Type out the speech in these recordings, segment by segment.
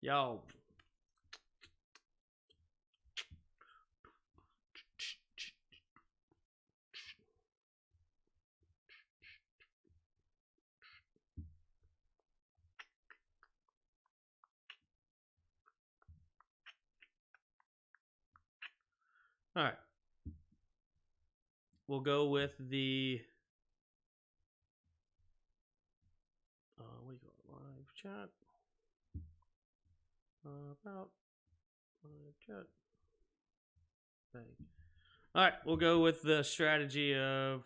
Yo. All right. We'll go with the what do you call it? Live chat. About live chat. Bang. All right, we'll go with the strategy of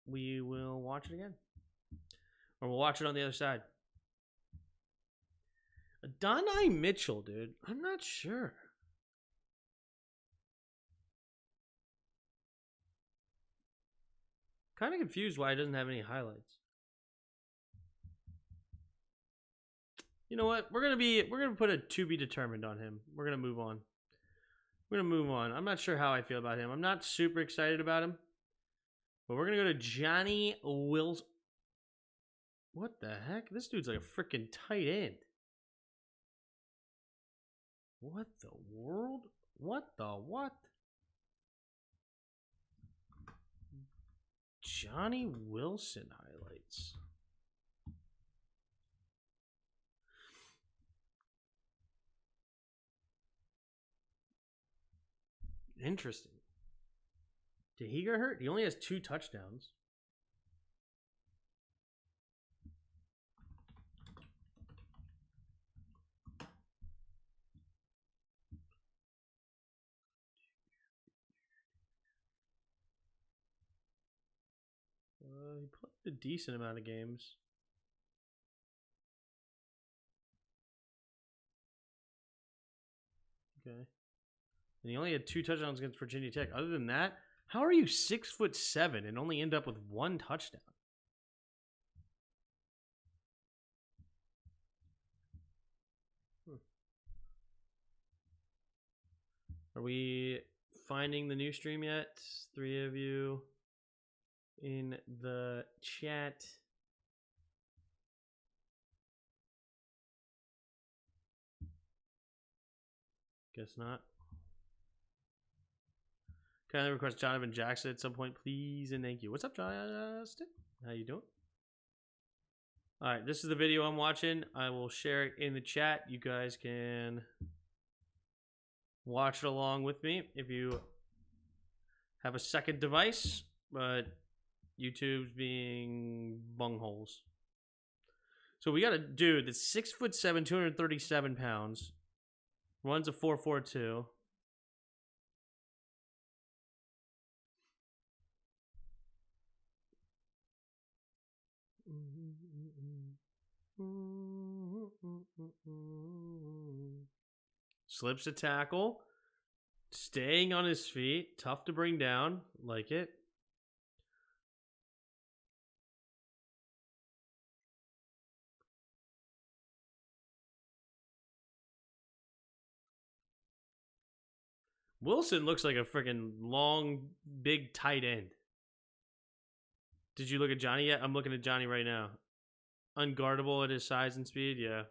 we will watch it again, or we'll watch it on the other side. Adonai Mitchell, dude. I'm not sure. Kind of confused why it doesn't have any highlights. You know what? We're gonna put a to be determined on him. We're gonna move on. I'm not sure how I feel about him. I'm not super excited about him. But we're gonna go to Johnny Wills. What the heck? This dude's like a freaking tight end. What the world? What the what? Johnny Wilson highlights. Interesting. Did he get hurt? He only has 2 touchdowns. He played a decent amount of games. Okay. And he only had 2 touchdowns against Virginia Tech. Other than that, how are you 6'7" and only end up with 1 touchdown? Are we finding the new stream yet? 3 of you in the chat. Guess not. Can I request Jonathan Jackson at some point, please and thank you. What's up, Justin? How you doing? All right, this is the video I'm watching. I will share it in the chat. You guys can watch it along with me if you have a second device, but YouTube's being bungholes. So we got a dude that's 6'7", 237 pounds, runs a 4.42. Slips a tackle, staying on his feet, tough to bring down, like it. Wilson looks like a freaking long, big tight end. Did you look at Johnny yet? I'm looking at Johnny right now. Unguardable at his size and speed, yeah.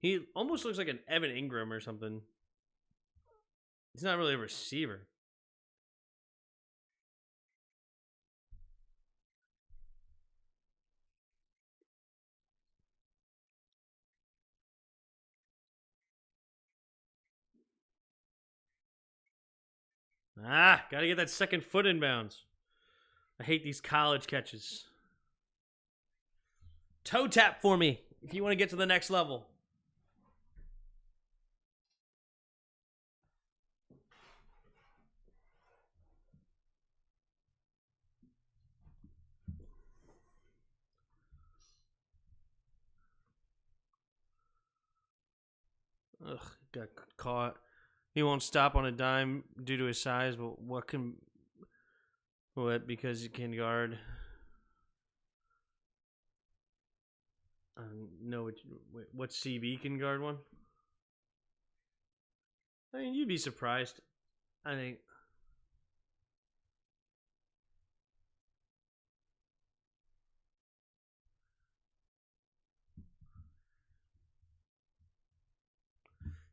He almost looks like an Evan Ingram or something. He's not really a receiver. Gotta get that second foot in bounds. I hate these college catches. Toe tap for me if you want to get to the next level. Ugh, got caught. He won't stop on a dime due to his size, but what? Because he can guard. No, what CB can guard one? I mean, you'd be surprised. I think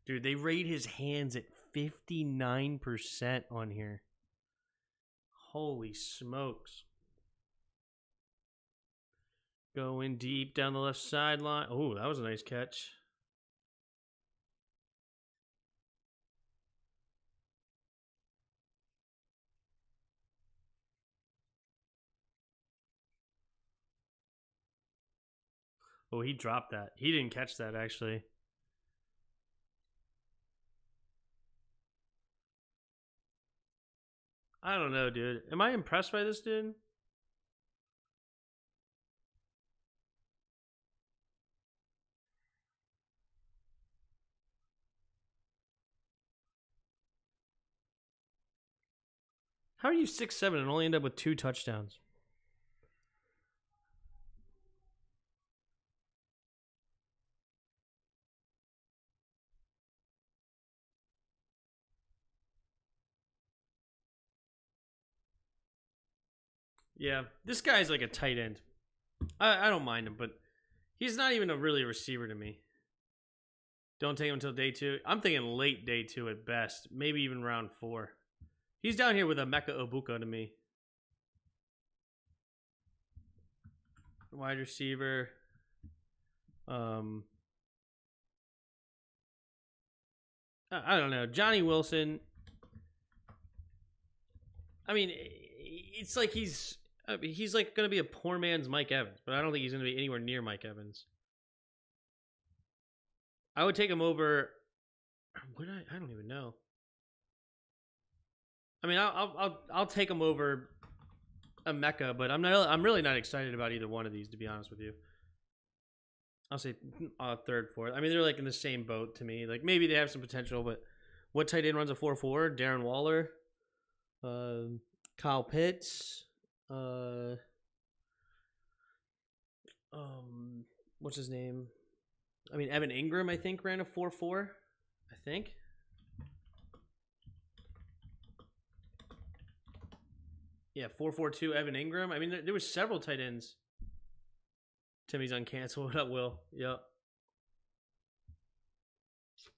Dude, they rate his hands at 59% on here. Holy smokes. Going deep down the left sideline. Oh, that was a nice catch. Oh, he dropped that. He didn't catch that, actually. I don't know, dude. Am I impressed by this dude? How are you 6'7" and only end up with 2 touchdowns? Yeah, this guy's like a tight end. I don't mind him, but he's not even a really receiver to me. Don't take him until day 2. I'm thinking late day 2 at best. Maybe even round 4. He's down here with a Emeka Egbuka to me. Wide receiver. I don't know. Johnny Wilson. I mean, it's like he's like going to be a poor man's Mike Evans, but I don't think he's going to be anywhere near Mike Evans. I would take him over. I don't even know. I mean, I'll take him over Emeka, but I'm really not excited about either one of these, to be honest with you. I'll say third, fourth. I mean, they're like in the same boat to me. Like maybe they have some potential, but what tight end runs a 4.4? Darren Waller, Kyle Pitts, what's his name? I mean, Evan Ingram, I think, ran a 4.4. I think. Yeah, 4.42 Evan Ingram. I mean, there was several tight ends. Timmy's uncanceled. What up, Will? Yep.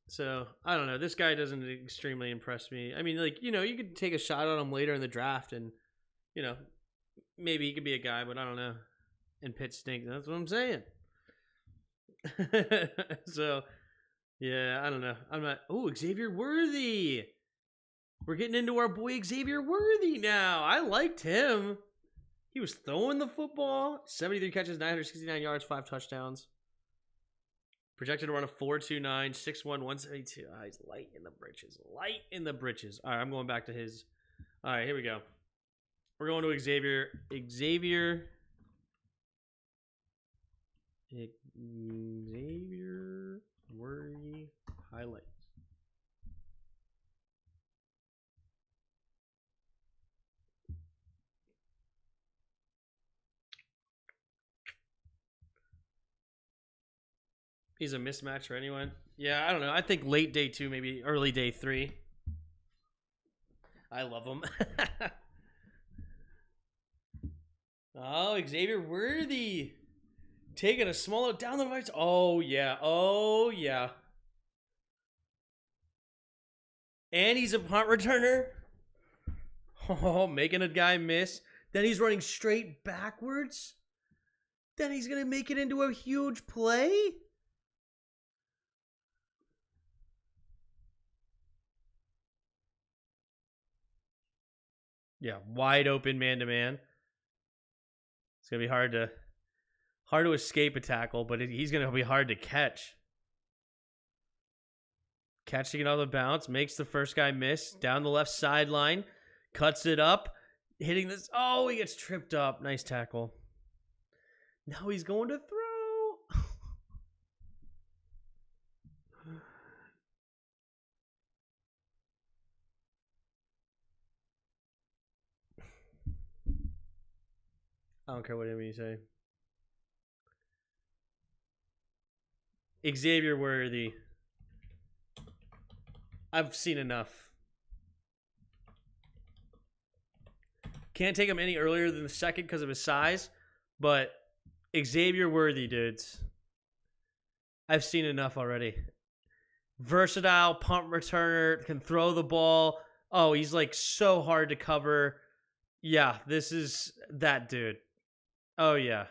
So, I don't know. This guy doesn't extremely impress me. I mean, like, you know, you could take a shot on him later in the draft and, you know, maybe he could be a guy, but I don't know. And Pitt stinks. That's what I'm saying. So, yeah, I don't know. I'm not. Oh, Xavier Worthy. We're getting into our boy Xavier Worthy now. I liked him. He was throwing the football. 73 catches, 969 yards, 5 touchdowns. Projected to run a 4.29, 6'1", 172. Ah, he's light in the britches. Light in the britches. All right, I'm going back to his. All right, here we go. We're going to Xavier. Xavier Worthy highlights. He's a mismatch for anyone. Yeah, I don't know. I think late day 2, maybe early day 3. I love him. Oh, Xavier Worthy. Taking a small down the right. Oh, yeah. Oh, yeah. And he's a punt returner. Oh, making a guy miss. Then he's running straight backwards. Then he's going to make it into a huge play. Yeah, wide open man-to-man. It's going to be hard to escape a tackle, but he's going to be hard to catch. Catching it on the bounce, makes the first guy miss. Down the left sideline, cuts it up, hitting this. Oh, he gets tripped up. Nice tackle. Now he's going to throw. I don't care what you say. Xavier Worthy. I've seen enough. Can't take him any earlier than the second because of his size, but Xavier Worthy, dudes. I've seen enough already. Versatile punt returner, can throw the ball. Oh, he's like so hard to cover. Yeah, this is that dude. Oh yeah.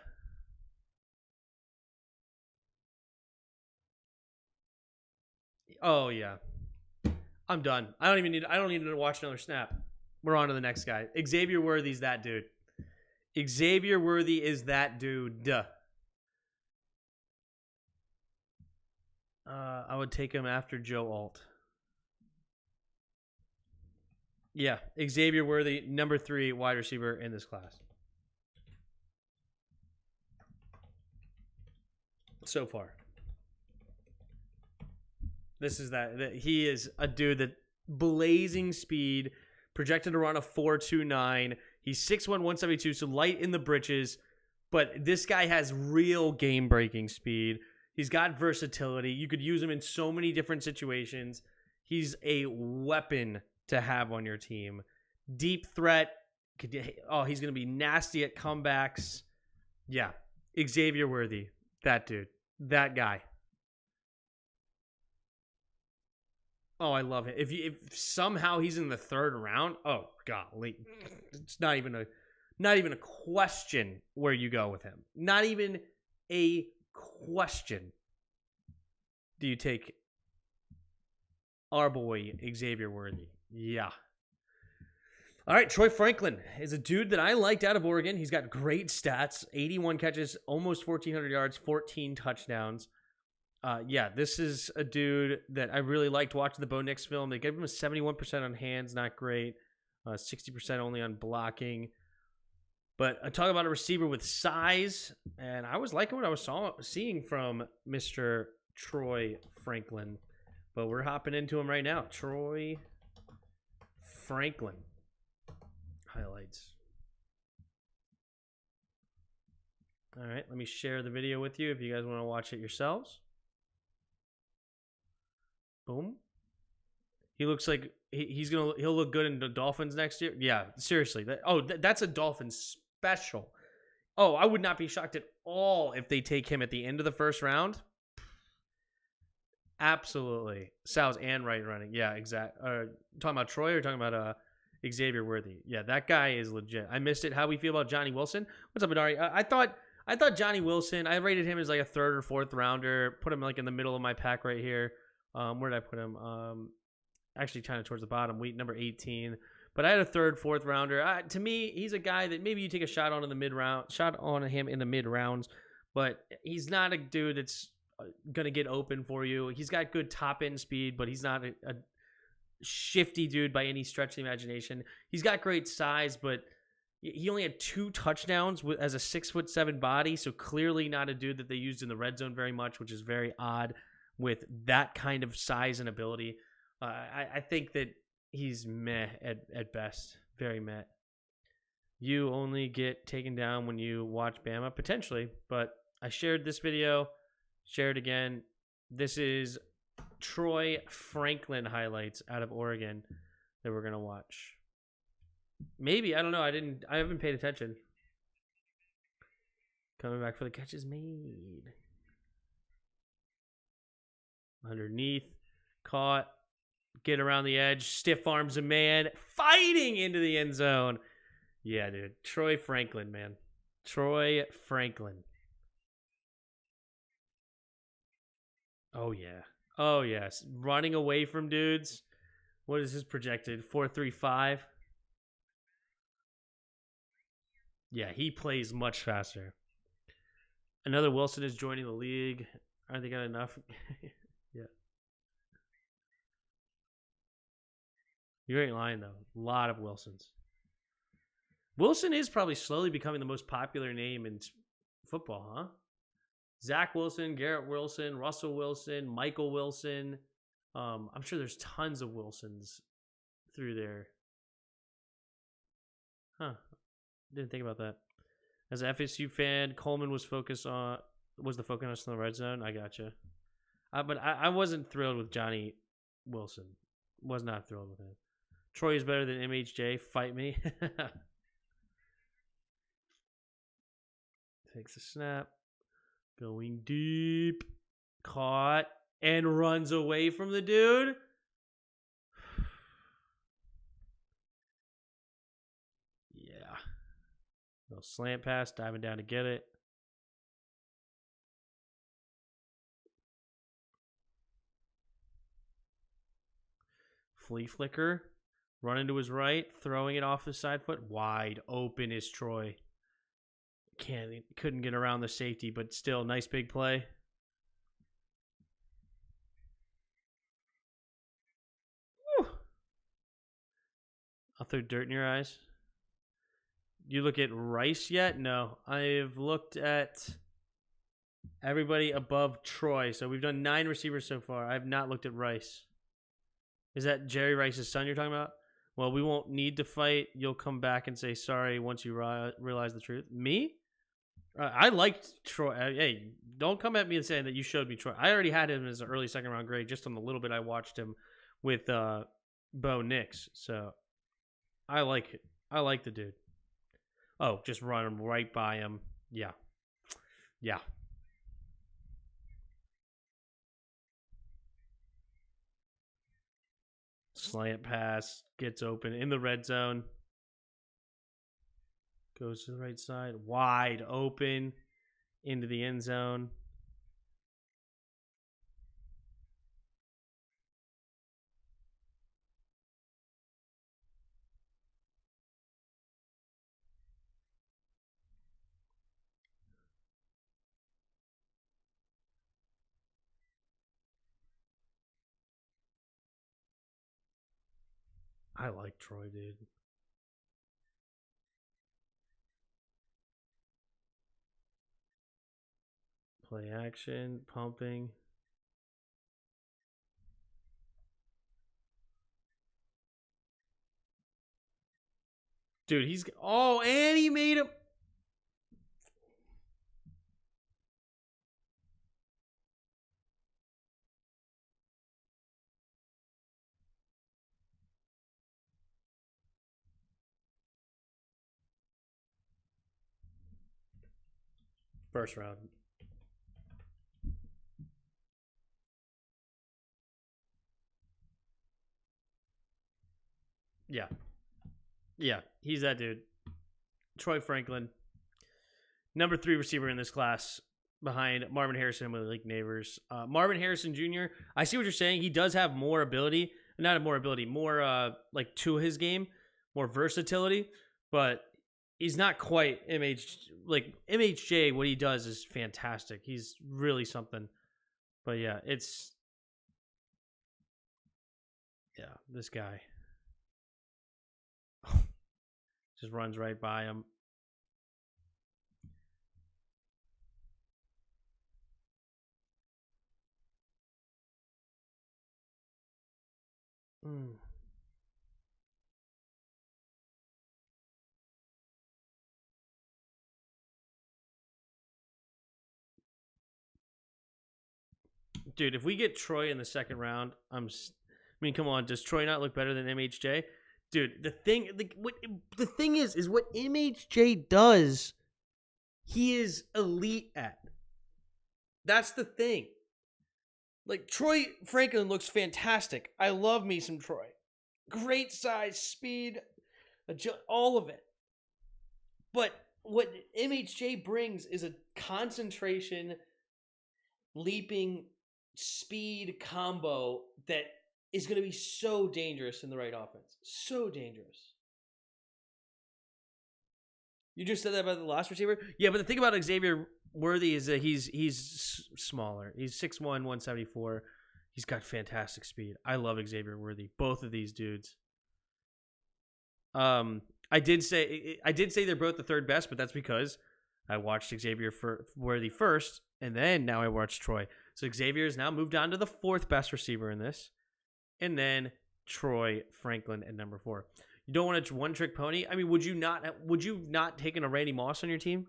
Oh yeah. I'm done. I don't need to watch another snap. We're on to the next guy. Xavier Worthy's that dude. Xavier Worthy is that dude. I would take him after Joe Alt. Yeah, Xavier Worthy, number 3 wide receiver in this class. So far. This is that he is a dude that blazing speed, projected to run a 4.29. He's 6'1", 172, so light in the britches, but this guy has real game-breaking speed. He's got versatility. You could use him in so many different situations. He's a weapon to have on your team. Deep threat. He's going to be nasty at comebacks. Yeah. Xavier Worthy. That dude. That guy. Oh, I love it. If somehow he's in the 3rd round, oh golly, it's not even a question where you go with him. Not even a question. Do you take our boy Xavier Worthy? Yeah. All right, Troy Franklin is a dude that I liked out of Oregon. He's got great stats: 81 catches, almost 1,400 yards, 14 touchdowns. Yeah, this is a dude that I really liked watching the Bo Nix film. They gave him a 71% on hands, not great. 60% only on blocking. But I talk about a receiver with size, and I was liking what I was seeing from Mr. Troy Franklin. But we're hopping into him right now. Troy Franklin. Highlights. All right, let me share the video with you if you guys want to watch it yourselves. Boom. He looks like he'll look good in the Dolphins next year. Yeah, seriously. That's a Dolphins special. Oh, I would not be shocked at all if they take him at the end of the 1st round. Absolutely. Sal's and right running. Yeah, exactly. Talking about Troy or talking about Xavier Worthy? Yeah, that guy is legit. I missed it. How we feel about Johnny Wilson? What's up, Adari? I thought Johnny Wilson. I rated him as like a 3rd or 4th rounder. Put him like in the middle of my pack right here. Where did I put him? Actually, kind of towards the bottom, week number 18. But I had a 3rd, 4th rounder. To me, he's a guy that maybe you take a shot on in the mid round, shot on him in the mid rounds, but he's not a dude that's gonna get open for you. He's got good top end speed, but he's not a shifty dude by any stretch of the imagination. He's got great size, but he only had 2 touchdowns as a 6'7" body, so clearly not a dude that they used in the red zone very much, which is very odd with that kind of size and ability. I think that he's meh at best. Very meh. You only get taken down when you watch Bama, potentially, but I shared this video. Share it again. This is Troy Franklin highlights out of Oregon that we're going to watch. Maybe. I don't know. I haven't paid attention. Coming back for the catches made. Underneath. Caught. Get around the edge. Stiff arms a man. Fighting into the end zone. Yeah, dude. Troy Franklin, man. Troy Franklin. Oh, yeah. Oh, yes. Running away from dudes. What is his projected? 4.35? Yeah, he plays much faster. Another Wilson is joining the league. Aren't they got enough? Yeah. You ain't lying, though. A lot of Wilsons. Wilson is probably slowly becoming the most popular name in football, huh? Zach Wilson, Garrett Wilson, Russell Wilson, Michael Wilson. I'm sure there's tons of Wilsons through there. Huh. Didn't think about that. As an FSU fan, Coleman was the focus on the red zone. I gotcha. But I wasn't thrilled with Johnny Wilson. Was not thrilled with him. Troy is better than MHJ. Fight me. Takes a snap. Going deep. Caught. and runs away from the dude. Yeah. Little slant pass, diving down to get it. Flea flicker. Running to his right, throwing it off the side foot. Wide open is Troy. Couldn't get around the safety, but still, nice big play. Woo. I'll throw dirt in your eyes. You look at Rice yet? No. I've looked at everybody above Troy. So we've done 9 receivers so far. I have not looked at Rice. Is that Jerry Rice's son you're talking about? Well, we won't need to fight. You'll come back and say sorry once you realize the truth. Me? I liked Troy. Hey, don't come at me and saying that you showed me Troy. I already had him as an early second round grade just on the little bit I watched him with Bo Nix. So I like it. I like the dude. Oh, just run him right by him. Yeah. Yeah. Slant pass. Gets open in the red zone. Goes to the right side. Wide open. Into the end zone. I like Troy, dude. Play action. Pumping. Dude, he's... Oh, and he made him... First round. Yeah. Yeah, he's that dude. Troy Franklin. Number 3 receiver in this class behind Marvin Harrison and Malik Neighbors. Marvin Harrison Jr., I see what you're saying. He does have more ability. Not more ability, more like to his game, more versatility, but he's not quite MHJ. What he does is fantastic. He's really something. But yeah, this guy just runs right by him. Dude, if we get Troy in the second round, I mean, come on, does Troy not look better than MHJ? Dude, the thing is what MHJ does, he is elite at. That's the thing. Like, Troy Franklin looks fantastic. I love me some Troy. Great size, speed, all of it. But what MHJ brings is a concentration, leaping, speed combo that is going to be so dangerous in the right offense. So dangerous. You just said that about the last receiver? Yeah, but the thing about Xavier Worthy is that he's smaller. He's 6'1", 174. He's got fantastic speed. I love Xavier Worthy. Both of these dudes. I did say they're both the third best, but that's because I watched Xavier Worthy first, and then now I watched Troy. So Xavier has now moved on to the 4th best receiver in this, and then Troy Franklin at number 4. You don't want a one-trick pony? I mean, would you not taken a Randy Moss on your team?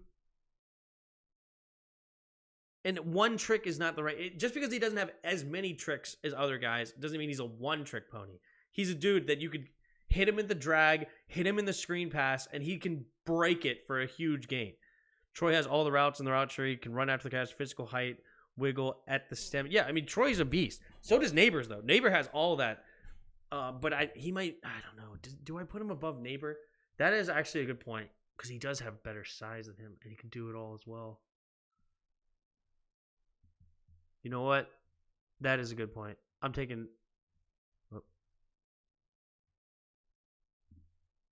And one trick is not the right... Just because he doesn't have as many tricks as other guys doesn't mean he's a one-trick pony. He's a dude that you could hit him in the drag, hit him in the screen pass, and he can break it for a huge gain. Troy has all the routes in the route tree, can run after the catch, physical height, wiggle at the stem. Yeah, I mean Troy's a beast. So does Neighbors though. Neighbor has all that. But he might. I don't know. Do I put him above Neighbor? That is actually a good point because he does have better size than him, and he can do it all as well. You know what? That is a good point. I'm taking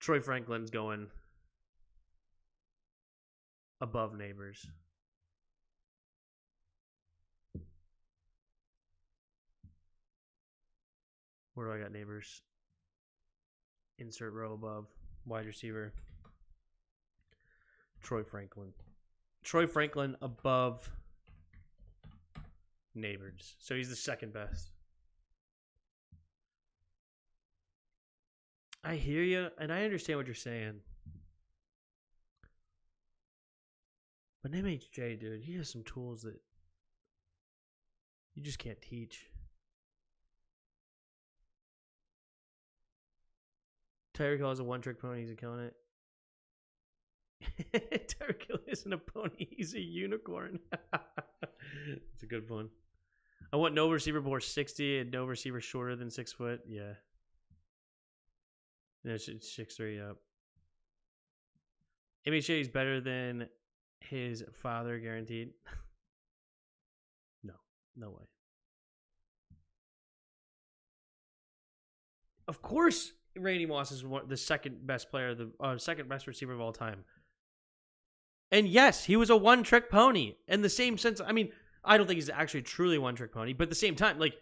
Troy Franklin's going above Neighbors. Where do I got Neighbors? Insert row above. Wide receiver. Troy Franklin. Troy Franklin above Neighbors. So he's the second best. I hear you, and I understand what you're saying. But MHJ, dude, he has some tools that you just can't teach. Tyreek Hill is a one-trick pony. He's killing it. Tyreek Hill isn't a pony. He's a unicorn. It's a good one. I want no receiver below 60 and no receiver shorter than 6 foot. Yeah. No, it's 6'3", up. MHA is better than his father, guaranteed. No way. Of course, Randy Moss is the second best player, the second best receiver of all time. And yes, he was a one-trick pony. In the same sense, I mean, I don't think he's actually truly one-trick pony, but at the same time, like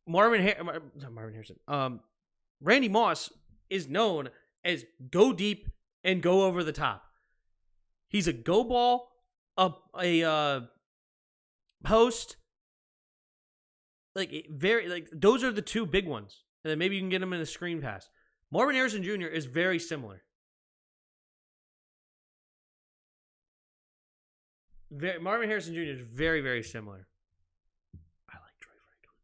Marvin Harrison, Randy Moss is known as go deep and go over the top. He's a go ball, a post, those are the two big ones. And then maybe you can get him in a screen pass. Marvin Harrison Jr. is very similar. Marvin Harrison Jr. is very, very similar. I like Troy Franklin.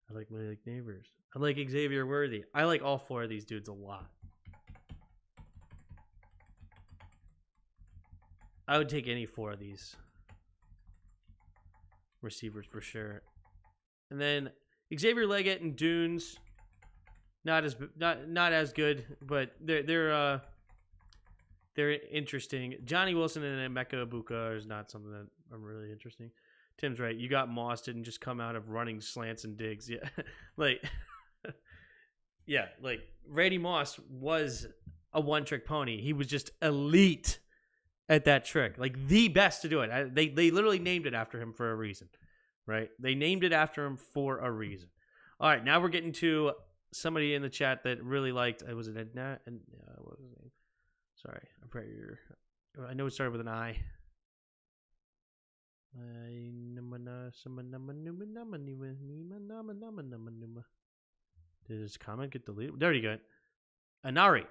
I like Malik Neighbors. I like Xavier Worthy. I like all four of these dudes a lot. I would take any four of these receivers for sure. And then Xavier Leggett and Dunes, not as good, but they're interesting. Johnny Wilson and Emeka Ibuka is not something that I'm really interesting. Tim's right. You got Moss didn't just come out of running slants and digs. Yeah, like Randy Moss was a one-trick pony. He was just elite at that trick, like the best to do it. They literally named it after him for a reason, right? They named it after him for a reason. All right, now we're getting to somebody in the chat that really liked. Was it Edna? And what was his name? Sorry, I know it started with an I. Did his comment get deleted? There you go. Anari.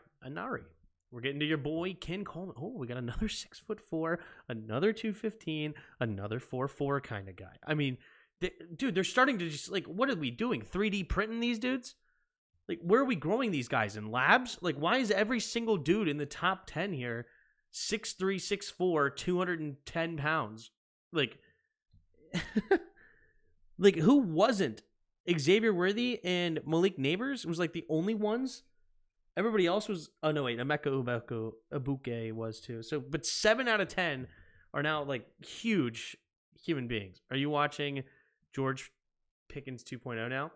We're getting to your boy Ken Coleman. Oh, we got another 6'4", another 215, another 4'4" kind of guy. I mean, dude, they're starting to just what are we doing? 3D printing these dudes? Like, where are we growing these guys in labs? Like, why is every single dude in the top 10 here 6'3", 6'4", 210 pounds? Like, like who wasn't? Xavier Worthy and Malik Neighbors was like the only ones. Everybody else was. Oh no, wait, Emeka Ibuka was too. So, but 7 out of 10 are now like huge human beings. Are you watching George Pickens 2.0 now?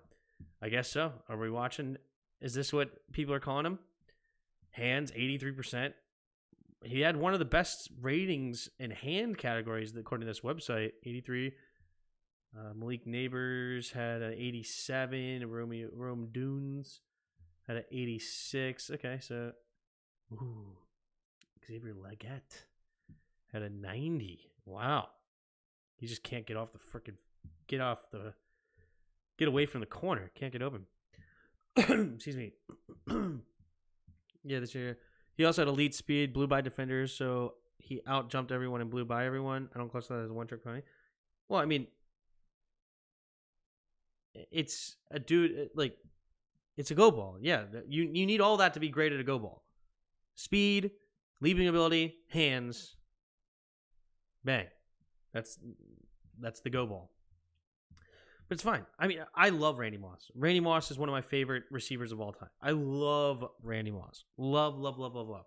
I guess so. Are we watching? Is this what people are calling him? Hands, 83%. He had one of the best ratings in hand categories according to this website. 83. Malik Neighbors had an 87. Rome Dunes had an 86. Okay, so Xavier Leggett had a 90. Wow. He just can't get away from the corner. Can't get open. Excuse me. Yeah, this year. He also had elite speed, blew by defenders, so he out-jumped everyone and blew by everyone. I don't classify that as a one-trick pony. Well, I mean, it's a dude, it's a go ball. Yeah, you need all that to be great at a go ball. Speed, leaping ability, hands, bang. That's the go ball. But it's fine. I mean, I love Randy Moss. Randy Moss is one of my favorite receivers of all time. I love Randy Moss. Love, love, love, love, love.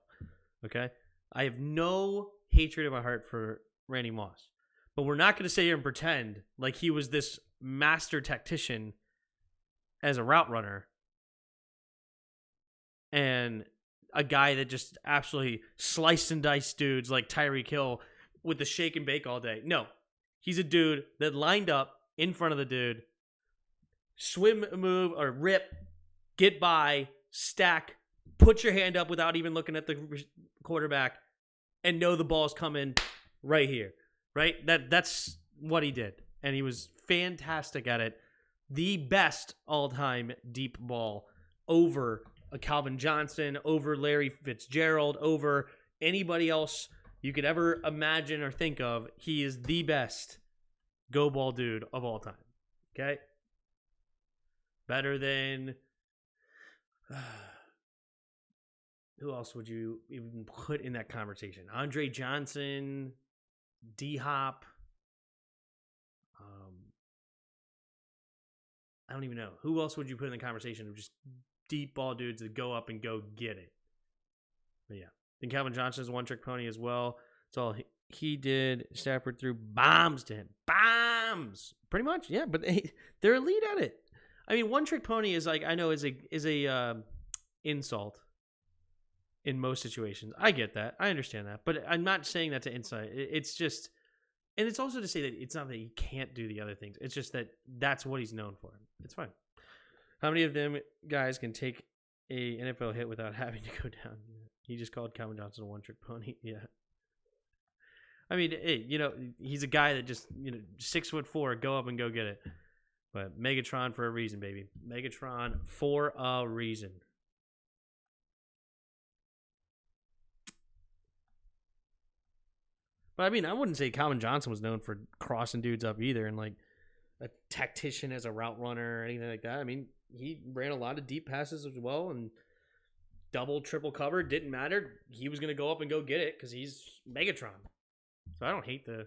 Okay? I have no hatred in my heart for Randy Moss. But we're not going to sit here and pretend like he was this master tactician as a route runner and a guy that just absolutely sliced and diced dudes like Tyreek Hill with the shake and bake all day. No. He's a dude that lined up in front of the dude, swim, move, or rip, get by, stack, put your hand up without even looking at the quarterback, and know the ball's coming right here. Right? That's what he did. And he was fantastic at it. The best all-time deep ball over a Calvin Johnson, over Larry Fitzgerald, over anybody else you could ever imagine or think of. He is the best go ball dude of all time. Okay? Better than who else would you even put in that conversation? Andre Johnson, D-Hop. I don't even know. Who else would you put in the conversation of just deep ball dudes that go up and go get it? But yeah. Then Calvin Johnson is a one-trick pony as well. That's all he did. Stafford threw bombs to him. Bombs! Pretty much, yeah. But they're elite at it. I mean, one-trick pony is like, I know is a insult in most situations. I get that. I understand that. But I'm not saying that to insult. It's just, and it's also to say that it's not that he can't do the other things. It's just that that's what he's known for. It's fine. How many of them guys can take a NFL hit without having to go down? He just called Calvin Johnson a one-trick pony. Yeah. I mean, hey, he's a guy that just, 6'4", go up and go get it. But Megatron for a reason, baby. Megatron for a reason. But I mean, I wouldn't say Calvin Johnson was known for crossing dudes up either, and like a tactician as a route runner or anything like that. I mean, he ran a lot of deep passes as well, and double, triple cover, didn't matter. He was going to go up and go get it because he's Megatron. So I don't hate I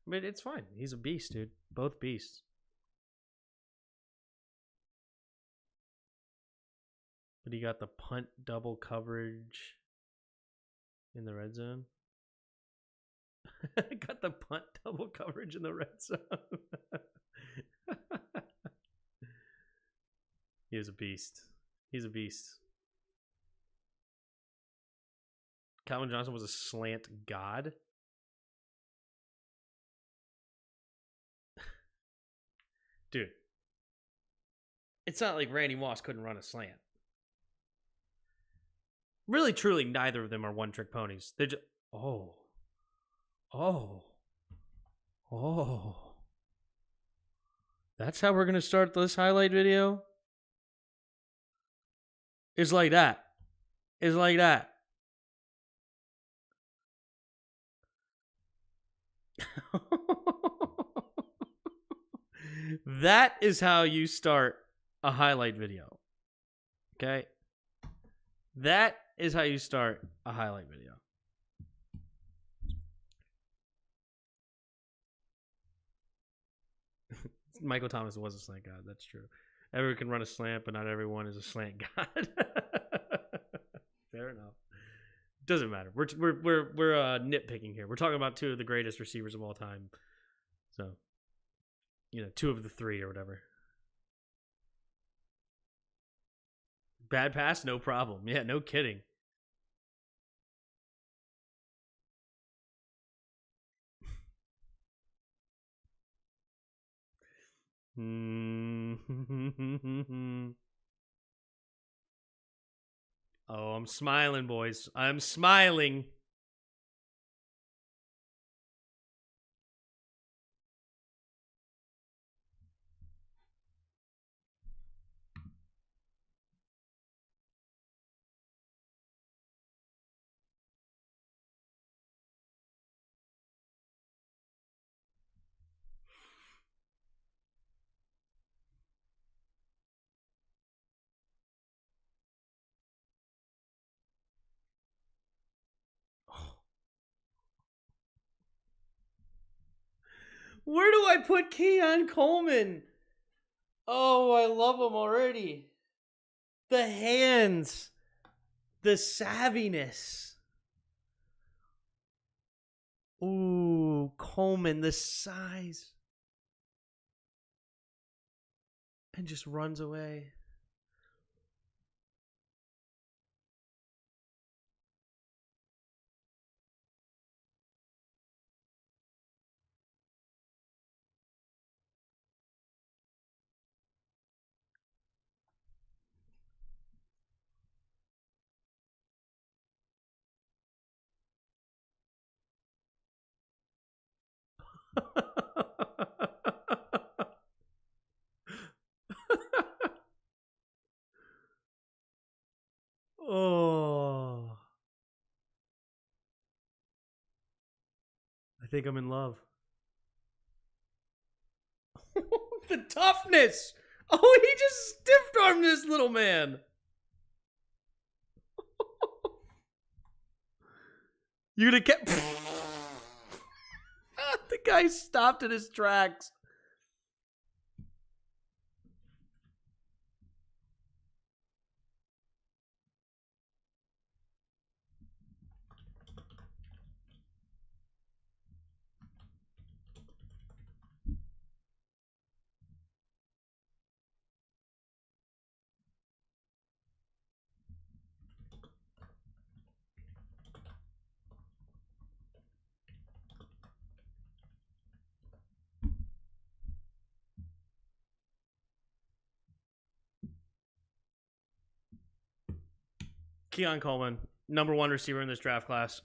mean, it's fine. He's a beast, dude. Both beasts. But he got the punt double coverage in the red zone. Got the punt double coverage in the red zone. He is a beast. He's a beast. Calvin Johnson was a slant god. Dude, it's not like Randy Moss couldn't run a slant. Really, truly, neither of them are one-trick ponies. They're just... Oh. That's how we're going to start this highlight video? It's like that. It's like that. That is how you start a highlight video. Okay? That is how you start a highlight video. Michael Thomas was a slant god. That's true. Everyone can run a slant, but not everyone is a slant god. Fair enough. Doesn't matter. We're nitpicking here. We're talking about two of the greatest receivers of all time. So, two of the three or whatever. Bad pass, no problem. Yeah, no kidding. Oh, I'm smiling, boys. I'm smiling. Where do I put Keon Coleman? Oh, I love him already. The hands. The savviness. Ooh, Coleman, the size. And just runs away. Oh, I think I'm in love. The toughness. Oh, he just stiff armed this little man. You'd have kept. The guy stopped in his tracks. Keon Coleman, number one receiver in this draft class.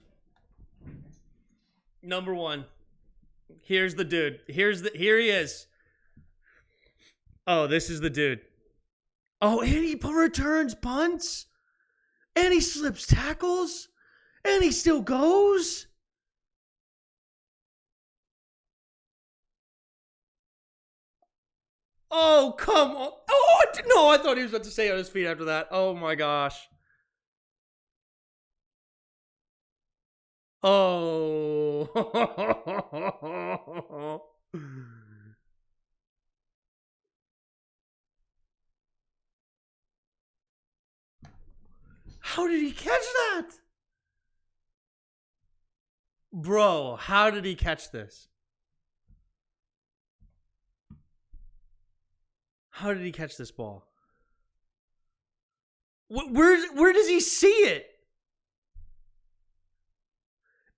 Number one. Here's the dude. Here he is. Oh, this is the dude. Oh, and he returns punts. And he slips tackles. And he still goes. Oh, come on. Oh, no, I thought he was about to stay on his feet after that. Oh, my gosh. Oh. How did he catch that? Bro, how did he catch this? How did he catch this ball? Where does he see it?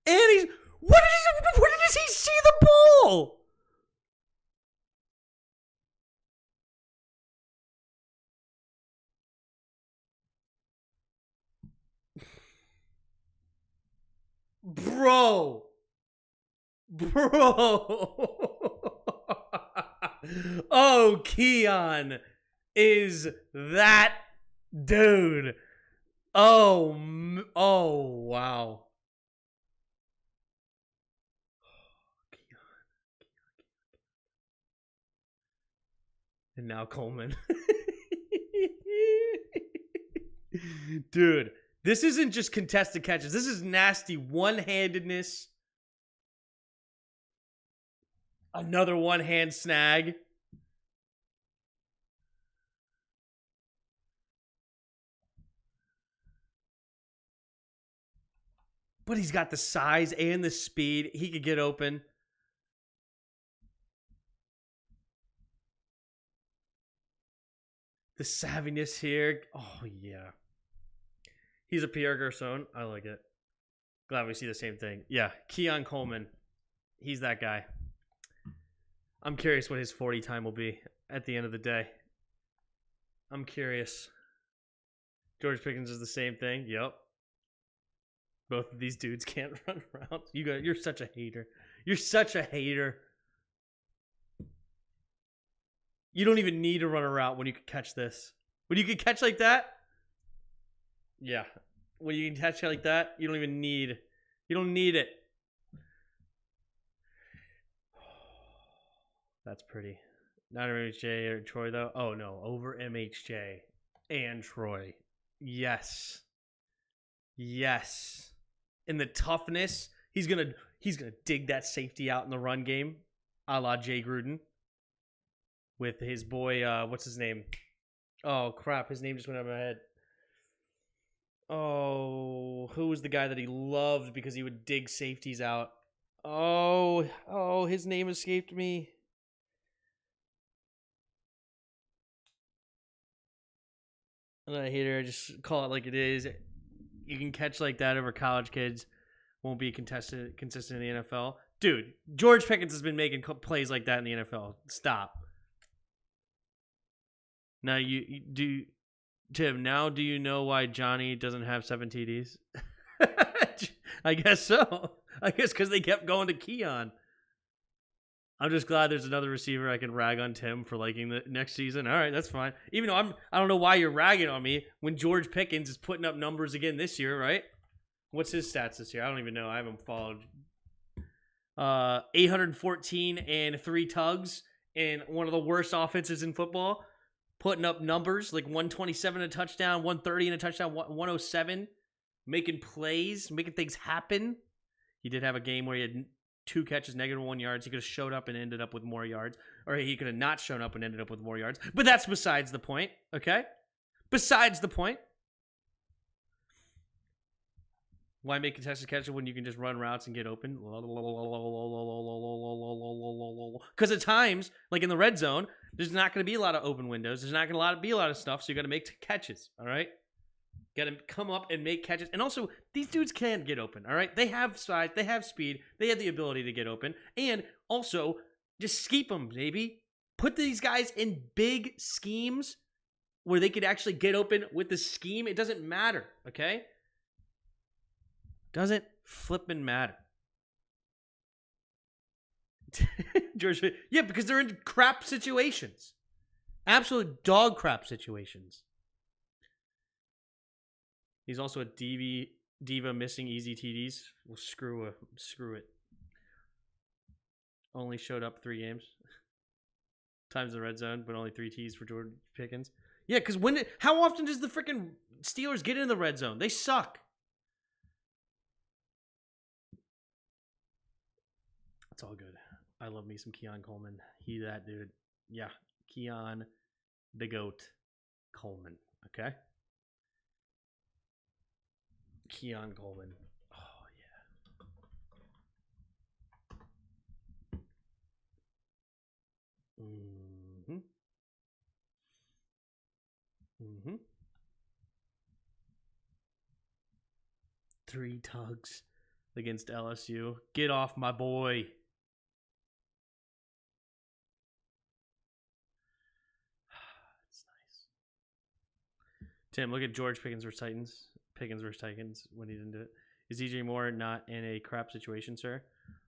And he's where does he see the ball? Bro. Oh, Keon is that dude. Oh, wow. And now Coleman. Dude, this isn't just contested catches. This is nasty one-handedness. Another one-hand snag. But he's got the size and the speed. He could get open. The savviness here. Oh, yeah. He's a Pierre Garçon. I like it. Glad we see the same thing. Yeah, Keon Coleman. He's that guy. I'm curious what his 40 time will be at the end of the day. I'm curious. George Pickens is the same thing. Yep. Both of these dudes can't run around. You're such a hater. You're such a hater. You don't even need to run a route when you can catch this. When you can catch like that, yeah. When you can catch like that, you don't even need. You don't need it. That's pretty. Not MHJ or Troy though. Oh no, over MHJ and Troy. Yes. Yes. In the toughness, he's gonna dig that safety out in the run game. a la Jay Gruden with his boy, what's his name? Oh, crap. His name just went out of my head. Oh, who was the guy that he loved because he would dig safeties out? Oh, his name escaped me. I'm not a hater. I just call it like it is. You can catch like that over college kids. Won't be consistent in the NFL. Dude, George Pickens has been making plays like that in the NFL. Stop. Now you do, Tim. Now do you know why Johnny doesn't have 7 TDs? I guess so. I guess because they kept going to Keon. I'm just glad there's another receiver I can rag on Tim for liking the next season. All right, that's fine. Even though I don't know why you're ragging on me when George Pickens is putting up numbers again this year, right? What's his stats this year? I don't even know. I haven't followed. 814 and 3 tugs and one of the worst offenses in football, putting up numbers like 127 a touchdown, 130 and a touchdown, 107, making plays, making things happen. He did have a game where he had 2 catches, -1 yards. He could have showed up and ended up with more yards, or he could have not shown up and ended up with more yards. But that's besides the point, okay? Besides the point. Why make contested catches when you can just run routes and get open? Because at times, like in the red zone, there's not going to be a lot of open windows. There's not going to be a lot of stuff, so you got to make catches, all right? Got to come up and make catches. And also, these dudes can get open, all right? They have size, they have speed, they have the ability to get open. And also, just scheme them, baby. Put these guys in big schemes where they could actually get open with the scheme. It doesn't matter, okay? Doesn't flippin' matter. George, yeah, because they're in crap situations. Absolute dog crap situations. He's also a diva missing easy TDs. Well, screw it. Only showed up 3 games. Times the red zone, but only 3 T's for George Pickens. Yeah, because how often does the freaking Steelers get in the red zone? They suck. It's all good. I love me some Keon Coleman. He that dude. Yeah, Keon the GOAT Coleman. Okay? Keon Coleman. Oh, yeah. Mm-hmm. 3 tugs against LSU. Get off my boy. It's nice. Tim, look at George Pickens versus Titans. Pickens versus Titans when he didn't do it. Is DJ Moore not in a crap situation, sir?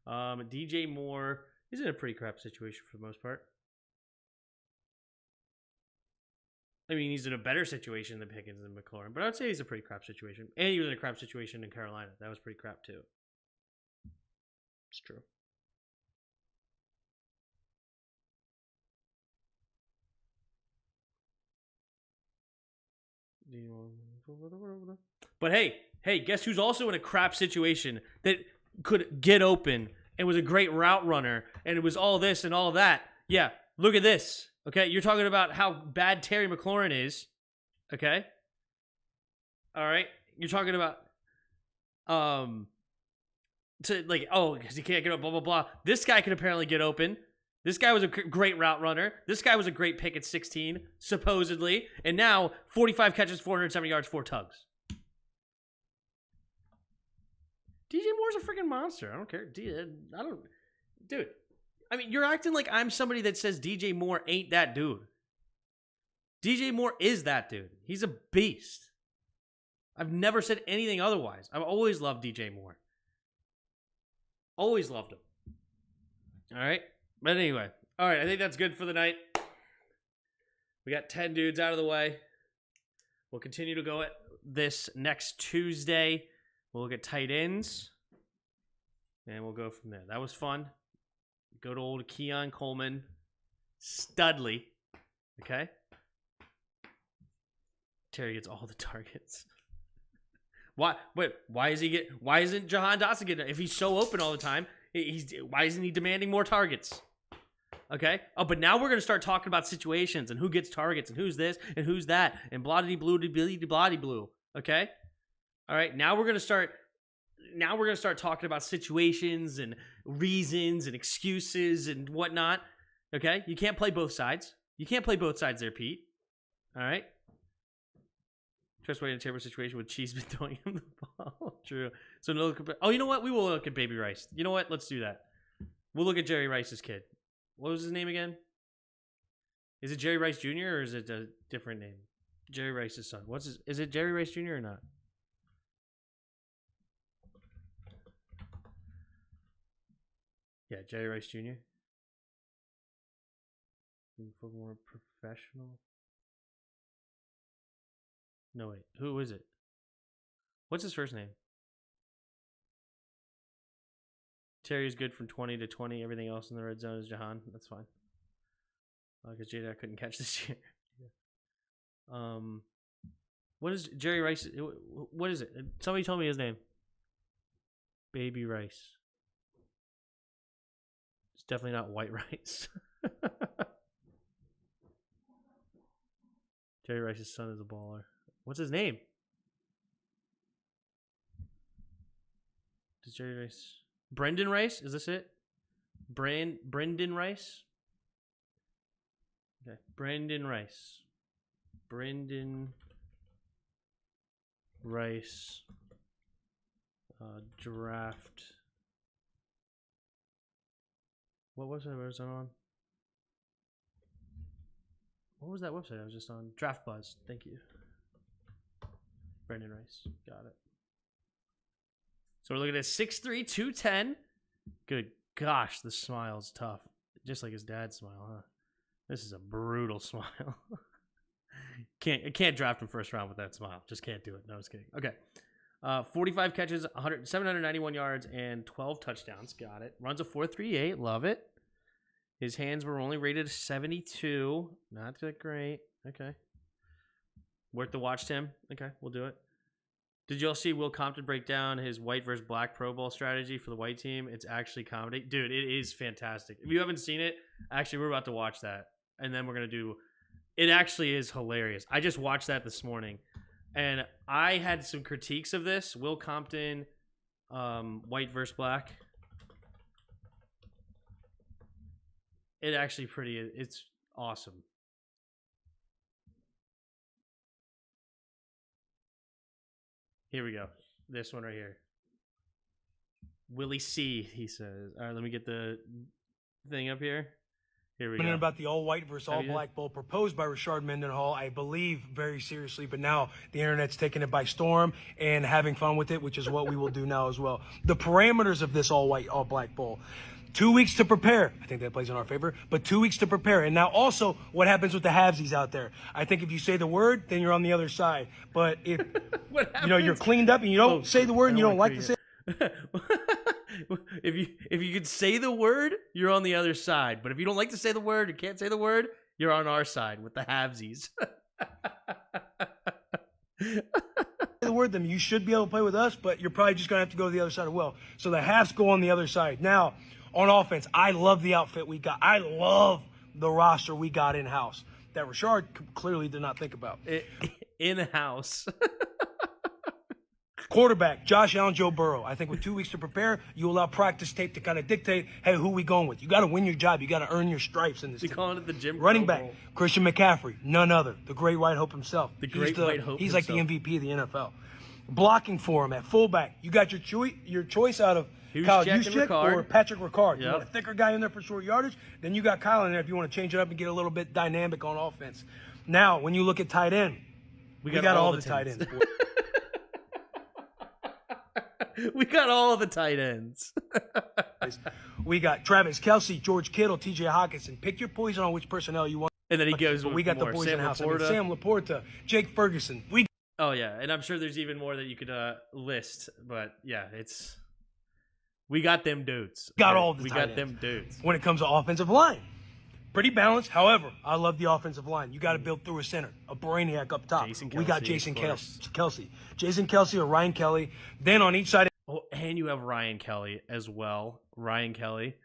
DJ Moore is in a pretty crap situation for the most part. I mean, he's in a better situation than Pickens and McLaurin, but I'd say he's a pretty crap situation. And he was in a crap situation in Carolina. That was pretty crap, too. It's true. But hey, guess who's also in a crap situation that could get open and was a great route runner and it was all this and all that? Yeah, look at this. Okay, you're talking about how bad Terry McLaurin is. Okay? All right? You're talking about because he can't get up, blah, blah, blah. This guy can apparently get open. This guy was a great route runner. This guy was a great pick at 16, supposedly. And now, 45 catches, 470 yards, 4 tugs. DJ Moore's a freaking monster. I don't care. Dude, I mean, you're acting like I'm somebody that says DJ Moore ain't that dude. DJ Moore is that dude. He's a beast. I've never said anything otherwise. I've always loved DJ Moore. Always loved him. All right? But anyway, all right, I think that's good for the night. We got 10 dudes out of the way. We'll continue to go at this next Tuesday. We'll look at tight ends, and we'll go from there. That was fun. Go to old Keon Coleman, Studley, okay? Terry gets all the targets. Why isn't Jahan Dotson getting? If he's so open all the time, why isn't he demanding more targets? Okay. Oh, but now we're gonna start talking about situations and who gets targets and who's this and who's that and blah de blue de blah de blue. Okay. All right. Now we're gonna start talking about situations and reasons and excuses and whatnot. Okay. You can't play both sides. You can't play both sides there, Pete. All right. Trust way in a terrible situation with Cheeseman throwing him the ball. True. So no. Oh, you know what? We will look at Baby Rice. You know what? Let's do that. We'll look at Jerry Rice's kid. What was his name again? Is it Jerry Rice Jr. or is it a different name? Jerry Rice's son. Is it Jerry Rice Jr. or not? Yeah, Jerry Rice Jr. More professional. No, wait. Who is it? What's his first name? Terry's good from 20 to 20. Everything else in the red zone is Jahan. That's fine. Because Jada couldn't catch this year. What is Jerry Rice? What is it? Somebody told me his name. Baby Rice. It's definitely not white rice. Jerry Rice's son is a baller. What's his name? Does Jerry Rice... Brendan Rice? Is this it? Brendan Rice? Okay. Brendan Rice. Brendan Rice. Draft. What website was I on? What was that website I was just on? Draft Buzz. Thank you. Brendan Rice. Got it. So we're looking at 6'3", 210. Good gosh, the smile's tough. Just like his dad's smile, huh? This is a brutal smile. Can't draft him first round with that smile. Just can't do it. No, I was kidding. Okay. 45 catches, 791 yards, and 12 touchdowns. Got it. Runs a 4.38. Love it. His hands were only rated 72. Not that great. Okay. Worth the watch, Tim. Okay, we'll do it. Did you all see Will Compton break down his white versus black Pro Bowl strategy for the white team? It's actually comedy. Dude, it is fantastic. If you haven't seen it, actually, we're about to watch that. And then we're going to do... It actually is hilarious. I just watched that this morning. And I had some critiques of this. Will Compton, white versus black. It actually it's awesome. Here we go. This one right here. Willie C, he says. All right, let me get the thing up here. Here we go. About the all-white versus all-black bowl proposed by Rashard Mendenhall, I believe, very seriously. But now the internet's taking it by storm and having fun with it, which is what we will do now as well. The parameters of this all-white, all-black bowl. 2 weeks to prepare. I think that plays in our favor, but 2 weeks to prepare. And now also what happens with the halvesies out there. I think if you say the word, then you're on the other side. But if you're cleaned up and you don't say the word and you don't like to say if you could say the word, you're on the other side. But if you don't like to say the word, you can't say the word, you're on our side with the halvesies. the word, then you should be able to play with us, but you're probably just going to have to go to the other side as well. So the halves go on the other side. Now, on offense, I love the outfit we got. I love the roster we got in-house that Rashard clearly did not think about. In-house. Quarterback, Josh Allen, Joe Burrow. I think with 2 weeks to prepare, you allow practice tape to kind of dictate, hey, who we going with? You got to win your job. You got to earn your stripes in this team. Calling it the Jim Running back, Christian McCaffrey, none other. The great white hope himself. He's like the MVP of the NFL. Blocking for him at fullback. You got your choice out of Kyle Juszczyk or Patrick Ricard. Yep. You want a thicker guy in there for short yardage? Then you got Kyle in there if you want to change it up and get a little bit dynamic on offense. Now, when you look at tight end, we got all the tight ends. We got all the tight ends. We got Travis Kelce, George Kittle, TJ Hawkinson. Pick your poison on which personnel you want. And then he goes with we got the boys in house. Sam Laporta, Jake Ferguson. Oh, yeah. And I'm sure there's even more that you could list. But, yeah, we got them dudes. Got all the We got them dudes. When it comes to offensive line, pretty balanced. However, I love the offensive line. You got to build through a center, a brainiac up top. We got Jason Kelce. Jason Kelce or Ryan Kelly. Then on each side. Oh, and you have Ryan Kelly as well. Ryan Kelly.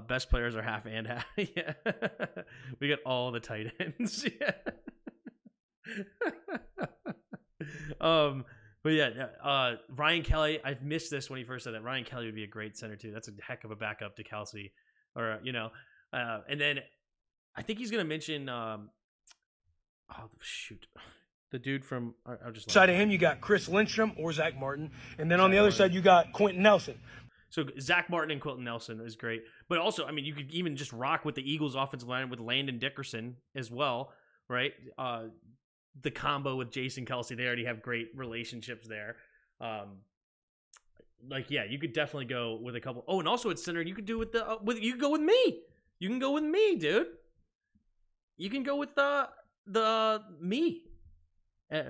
Best players are half and half. Yeah. We got all the tight ends. Yeah. But yeah, Ryan Kelly, I missed this when he first said that. Ryan Kelly would be a great center too. That's a heck of a backup to Kelsey, or and then I think he's gonna mention. Oh shoot, the dude from. I'll just side of him, you got Chris Lindstrom or Zach Martin, and then on the other side, you got Quentin Nelson. So Zach Martin and Quentin Nelson is great, but also, I mean, you could even just rock with the Eagles' offensive line with Landon Dickerson as well, right? The combo with Jason Kelsey, they already have great relationships there. You could definitely go with a couple. Oh, and also at center, you could do with you can go with me. You can go with me, dude. You can go with the me. I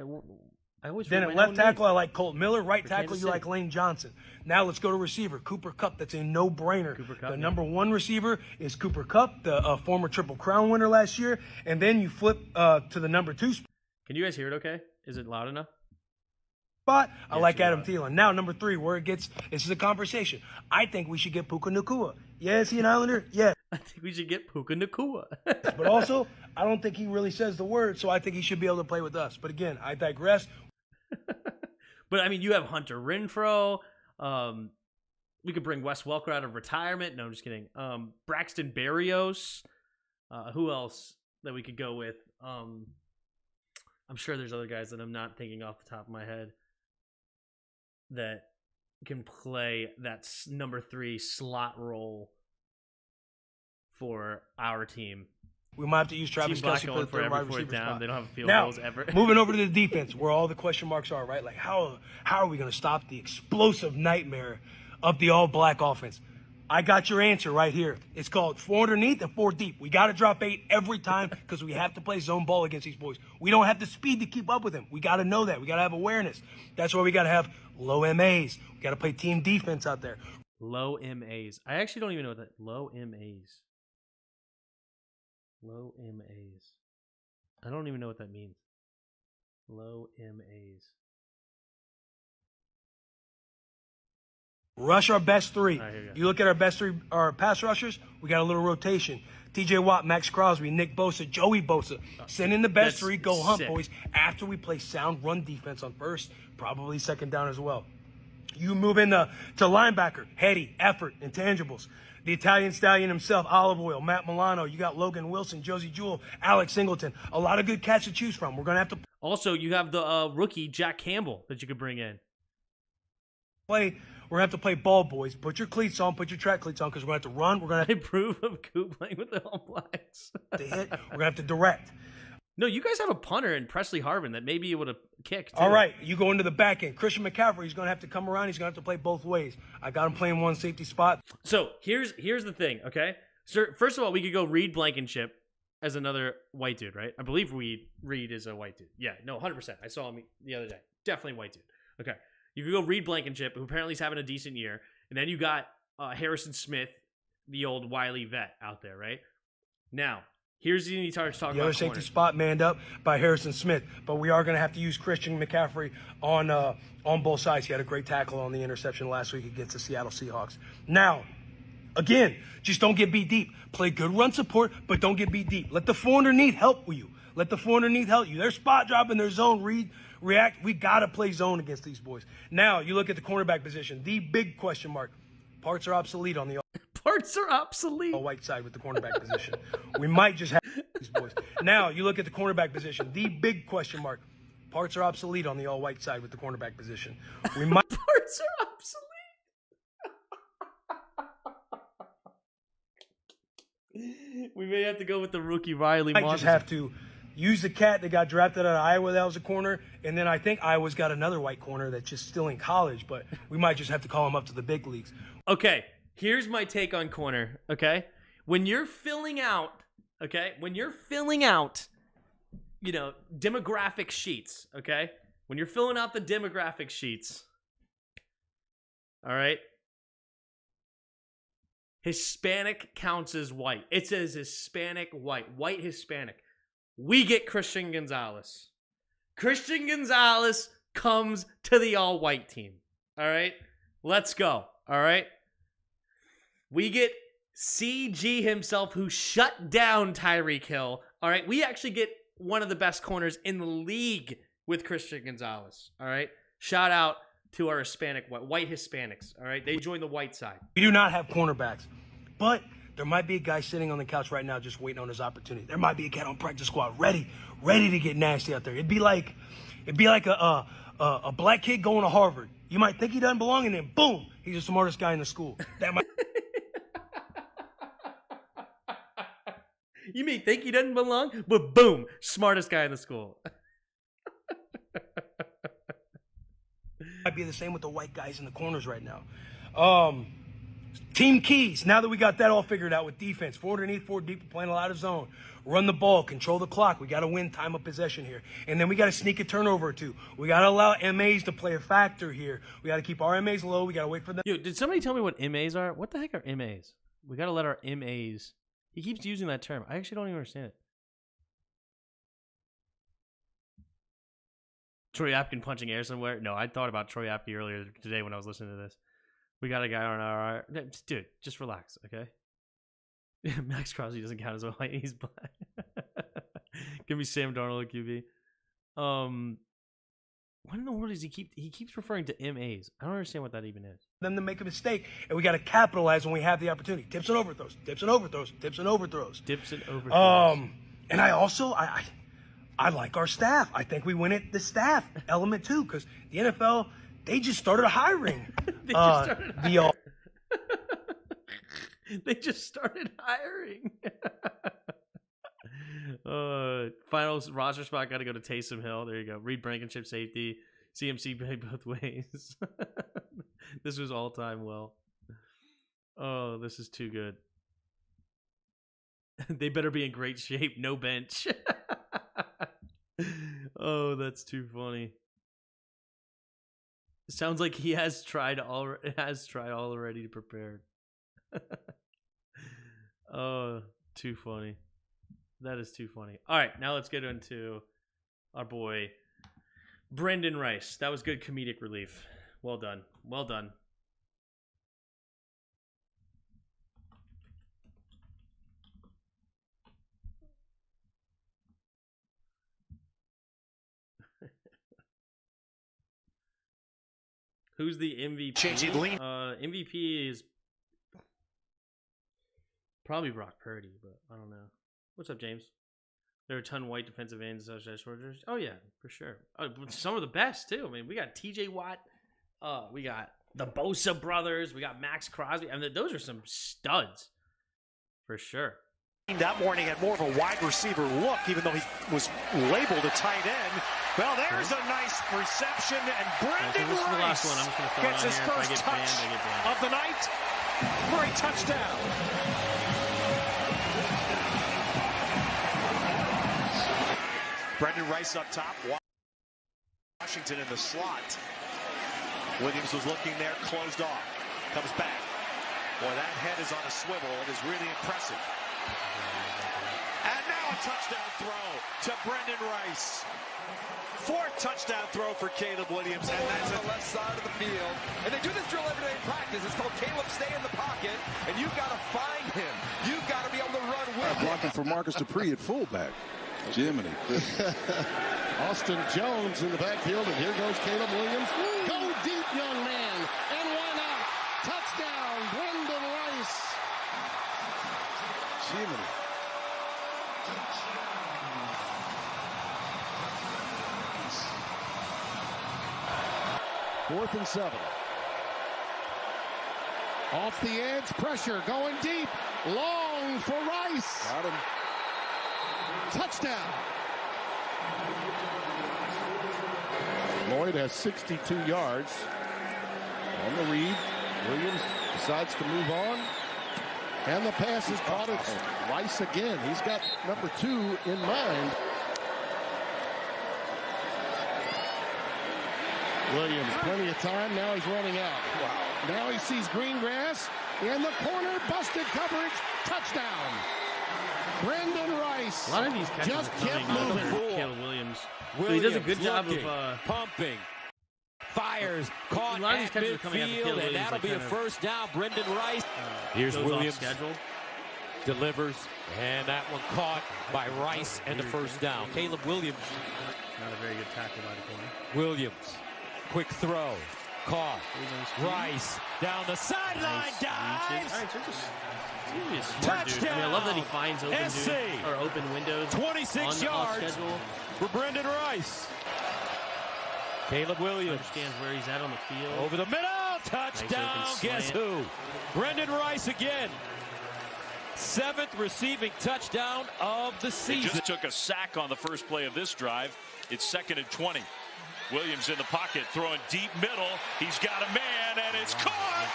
always then at left tackle, I like Colt Miller. Right tackle, you like Lane Johnson. Now let's go to receiver. Cooper Kupp, that's a no-brainer. The number one receiver is Cooper Kupp, the former Triple Crown winner last year. And then you flip to the number 2 spot. Can you guys hear it okay? Is it loud enough? I like Adam Thielen. Now, number 3, where this is a conversation. I think we should get Puka Nacua. Yeah, is he an Islander? Yeah. I think we should get Puka Nacua. But also, I don't think he really says the word, so I think he should be able to play with us. But again, I digress. But, I mean, you have Hunter Renfrow. We could bring Wes Welker out of retirement. No, I'm just kidding. Braxton Berrios. Who else that we could go with? I'm sure there's other guys that I'm not thinking off the top of my head that can play that number 3 slot role for our team. We might have to use Travis Kelce for the third wide receiver spot. They don't have field now, goals ever. Moving over to the defense, where all the question marks are, right? Like, how are we going to stop the explosive nightmare of the all-black offense? I got your answer right here. It's called 4 underneath and 4 deep. We got to drop 8 every time because we have to play zone ball against these boys. We don't have the speed to keep up with them. We got to know that. We got to have awareness. That's why we got to have low MAs. We got to play team defense out there. Low MAs. I actually don't even know what that. Low MAs. Low MAs. I don't even know what that means. Low MAs. Rush our best 3. Right, you look at our best 3, our pass rushers, we got a little rotation. TJ Watt, Max Crosby, Nick Bosa, Joey Bosa. Send in the best 3, go hunt, boys. After we play sound run defense on first, probably second down as well. You move into linebacker, heady, effort, intangibles. The Italian stallion himself, Olive Oil, Matt Milano. You got Logan Wilson, Josie Jewell, Alex Singleton. A lot of good cats to choose from. We're going to have to Also, you have the rookie, Jack Campbell, that you could bring in. We're going to have to play ball, boys. Put your cleats on. Put your track cleats on because we're going to have to run. We're going to improve of Coop playing with the All Blacks. To hit. We're going to have to direct. No, you guys have a punter in Presley Harvin that maybe you would have kicked. All right, you go into the back end. Christian McCaffrey, he's going to have to come around. He's going to have to play both ways. I got him playing one safety spot. So here's the thing, okay? So first of all, we could go Reed Blankenship as another white dude, right? I believe Reed is a white dude. Yeah, no, 100%. I saw him the other day. Definitely white dude. Okay. You could go Reed Blankenship, who apparently is having a decent year. And then you got Harrison Smith, the old Wiley vet out there, right? Now, here's the need to talk about the other safety spot manned up by Harrison Smith. But we are going to have to use Christian McCaffrey on both sides. He had a great tackle on the interception last week against the Seattle Seahawks. Now, again, just don't get beat deep. Play good run support, but don't get beat deep. Let the 4 underneath help you. Let the 4 underneath help you. They're spot dropping their zone. React. We got to play zone against these boys. Now, you look at the cornerback position. The big question mark. Parts are obsolete on the white side with the cornerback position. We might just have these boys. Now, you look at the cornerback position. The big question mark. Parts are obsolete on the all-white side with the cornerback position. We might Parts are obsolete. We may have to go with the rookie Riley. I just have to use the cat that got drafted out of Iowa that was a corner, and then I think Iowa's got another white corner that's just still in college, but we might just have to call him up to the big leagues. Okay, here's my take on corner, okay? When you're filling out, demographic sheets, okay? When you're filling out the demographic sheets, all right? Hispanic counts as white. It says Hispanic, white Hispanic. We get Christian Gonzalez. Christian Gonzalez comes to the all-white team. All right? Let's go. All right? We get CG himself, who shut down Tyreek Hill. All right, we actually get one of the best corners in the league with Christian Gonzalez. All right, shout out to our white Hispanics. All right, they joined the white side. We do not have cornerbacks, but there might be a guy sitting on the couch right now just waiting on his opportunity. There might be a cat on practice squad ready to get nasty out there. It'd be like a black kid going to Harvard. You might think he doesn't belong, and then boom, he's the smartest guy in the school. That might. You may think he doesn't belong, but boom, smartest guy in the school. Might be the same with the white guys in the corners right now. Team keys. Now that we got that all figured out with defense, 4 underneath, 4 deep, playing a lot of zone. Run the ball, control the clock. We got to win time of possession here. And then we got to sneak a turnover or two. We got to allow MAs to play a factor here. We got to keep our MAs low. We got to wait for them. Yo, did somebody tell me what MAs are? What the heck are MAs? We got to let our MAs. He keeps using that term. I actually don't even understand it. Troy Apken punching air somewhere? No, I thought about Troy Apke earlier today when I was listening to this. We got a guy on our... Dude, just relax, okay? Max Crosby doesn't count as a white. He's black. Give me Sam Darnold at QB. What in the world does he keeps referring to MAs? I don't understand what that even is. Them to make a mistake, and we got to capitalize when we have the opportunity. Tips and overthrows, tips and overthrows, tips and overthrows. Dips and overthrows. And I also I like our staff. I think we win at the staff element too, because the NFL, they just started hiring. They just started hiring. Final roster spot got to go to Taysom Hill. There you go. Reed Blankenship safety. CMC played both ways. This was all time well. Oh, this is too good. They better be in great shape. No bench. Oh, that's too funny. Sounds like he has tried already to prepare. Oh, too funny. That is too funny. All right, now let's get into our boy Brendan Rice. That was good comedic relief. Well done. Well done. Who's the MVP? MVP is probably Brock Purdy, but I don't know. What's up, James? There are a ton of white defensive ends such as Rodgers. Oh yeah, for sure. Some of the best too. I mean, we got T.J. Watt. We got the Bosa brothers. We got Max Crosby. I mean, those are some studs, for sure. That morning had more of a wide receiver look, even though he was labeled a tight end. Well, there's a nice reception, and Brendan Rice gets his first touch of the night for a touchdown. Brendan Rice up top. Washington in the slot. Williams was looking there, closed off. Comes back. Boy, that head is on a swivel. It is really impressive. And now a touchdown throw to Brendan Rice. 4th touchdown throw for Caleb Williams. And that's on the left side of the field. And they do this drill every day in practice. It's called Caleb stay in the pocket. And you've got to find him. You've got to be able to run with him. Blocking for Marcus Dupree at fullback. Jiminy. Austin Jones in the backfield, and here goes Caleb Williams. Go deep, young man, and why not? Touchdown, Brendan Rice. Jiminy. Fourth and 7. Off the edge, pressure, going deep. Long for Rice. Got him. Touchdown. Lloyd has 62 yards on the read. Williams decides to move on. And the pass is caught. It's Rice again. He's got number 2 in mind. Williams, plenty of time. Now he's running out. Wow. Now he sees green grass. In the corner, busted coverage. Touchdown. Brendan Rice. A lot of these catches just kept moving. Caleb Williams. So he does a good job of pumping. Fires Fires caught a lot of these at catches are coming out of midfield, and that'll be a first down. Brendan Rice. Here's Williams. Schedule. Delivers, and that one caught by Rice, and the first down. Caleb Williams. Not a very good tackle by the corner. Williams, quick throw, caught. Rice down the sideline, dives. All right, so just he's a smart dude. I mean, I love that he finds open windows. 26 yards for Brendan Rice. Caleb Williams understands where he's at on the field. over the middle, touchdown. Nice Guess who? Brendan Rice again. 7th receiving touchdown of the season. They just took a sack on the first play of this drive. It's 2nd and 20. Williams in the pocket, throwing deep middle. He's got a man, and it's caught.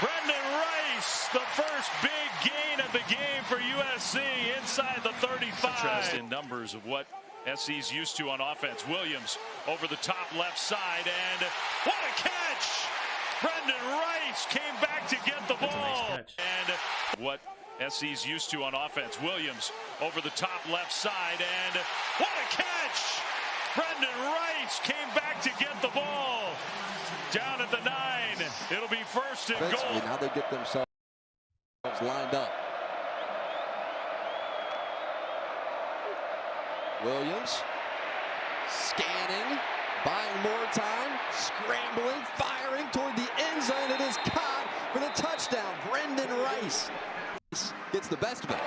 Brendan Rice, the first big gain of the game for USC inside the 35. Contrast in numbers of what SC's used to on offense. Williams over the top left side, and what a catch! Brendan Rice came back to get the ball. Nice catch. And what SC's used to on offense. Williams over the top left side, and what a catch! Brendan Rice came back to get the ball. Down at the 9. It'll be 1st and goal. Now they get themselves lined up. Williams scanning, buying more time, scrambling, firing toward the end zone. It is caught for the touchdown. Brendan Rice gets the best of it.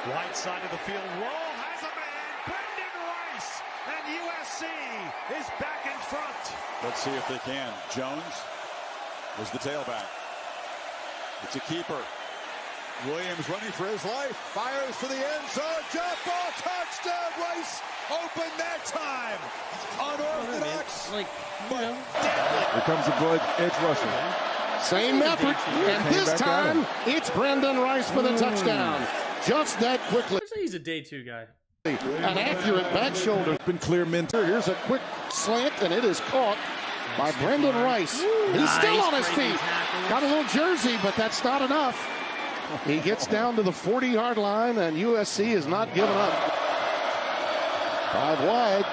Right side of the field, roll has a man, Brendan Rice, and USC is back in front. Let's see if they can. Jones was the tailback. It's a keeper. Williams running for his life, fires for the end zone, jump ball, touchdown, Rice, open that time. Unorthodox, Here comes a good edge rusher. Same effort, and this time it's Brendan Rice for the touchdown. Just that quickly. I'd say he's a day 2 guy. An accurate back shoulder. Been clear mentor. Here's a quick slant, and it is caught by Brendan Rice. He's still on his feet. Got a little jersey, but that's not enough. He gets down to the 40-yard line, and USC is not giving up. 5 wide.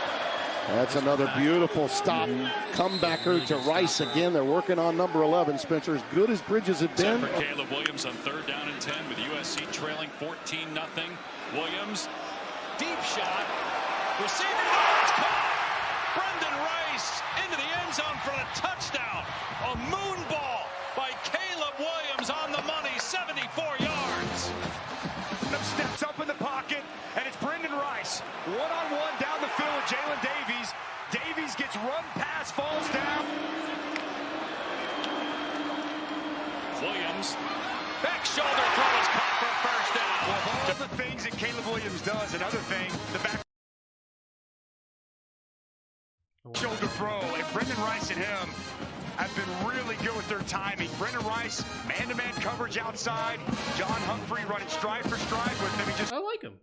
That's another beautiful stop. Comebacker to Rice again. They're working on number 11. Spencer, as good as Bridges have been. For Caleb Williams on 3rd down and 10 with USC trailing 14-0. Williams, deep shot. Receiving, it's caught. Brendan Rice into the end zone for a touchdown. A moon ball by Caleb Williams on the money, 74 yards. Steps up in the pocket, and it's Brendan Rice. One-on-one down the field with Jalen Davies. Davies gets run past, falls down. Williams, back shoulder throw is caught for a first down. Of all the things that Caleb Williams does, another thing, the back shoulder throw, and Brendan Rice and him have been really good with their timing. Brendan Rice, man-to-man coverage outside. John Humphrey running stride for stride with him. I like him.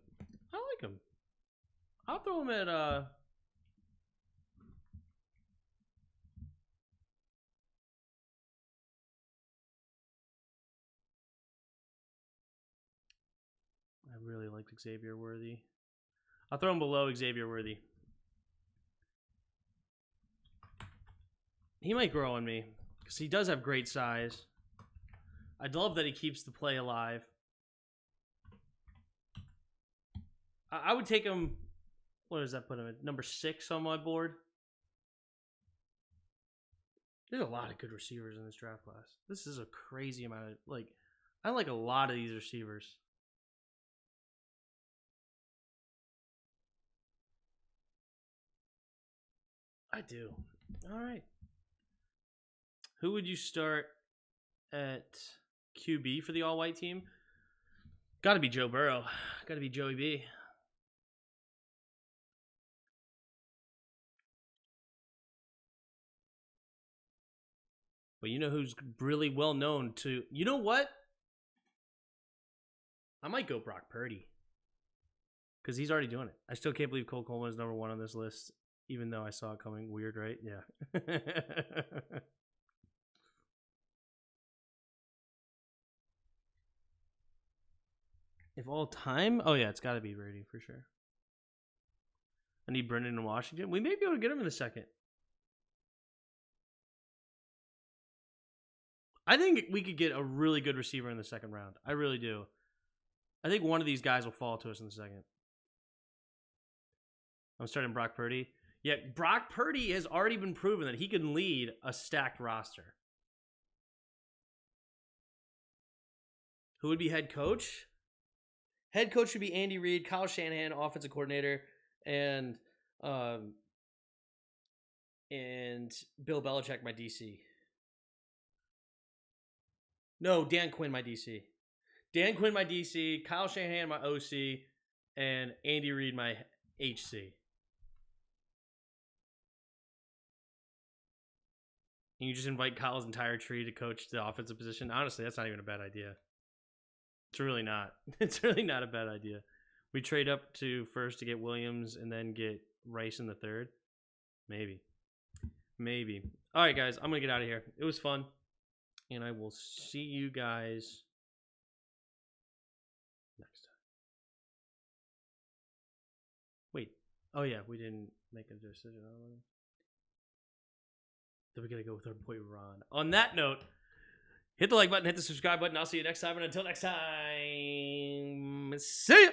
I'll throw him at I really liked Xavier Worthy. I'll throw him below Xavier Worthy. He might grow on me because he does have great size. I'd love that he keeps the play alive. I would take him. What does that put him at? Number 6 on my board. There's a lot of good receivers in this draft class. This is a crazy amount of I like a lot of these receivers. I do. All right. Who would you start at QB for the all-white team? Got to be Joe Burrow. Got to be Joey B. But you know who's really well known to... You know what? I might go Brock Purdy. Because he's already doing it. I still can't believe Cole Coleman is number 1 on this list. Even though I saw it coming. Weird, right? Yeah. If all time? Oh, yeah, it's got to be Brady for sure. I need Brendan in Washington. We may be able to get him in the second. I think we could get a really good receiver in the second round. I really do. I think one of these guys will fall to us in the second. I'm starting Brock Purdy. Yeah, Brock Purdy has already been proven that he can lead a stacked roster. Who would be head coach? Head coach should be Andy Reid, Kyle Shanahan, offensive coordinator, and Bill Belichick, my DC. No, Dan Quinn, my DC. Dan Quinn, my DC, Kyle Shanahan, my OC, and Andy Reid, my HC. And you just invite Kyle's entire tree to coach the offensive position. Honestly, that's not even a bad idea. It's really not. It's really not a bad idea. We trade up to first to get Williams and then get Rice in the third. Maybe. All right, guys. I'm going to get out of here. It was fun. And I will see you guys next time. Wait. Oh, yeah. We didn't make a decision on it. Then we got to go with our boy Ron. On that note, hit the like button, hit the subscribe button. I'll see you next time. And until next time, see ya.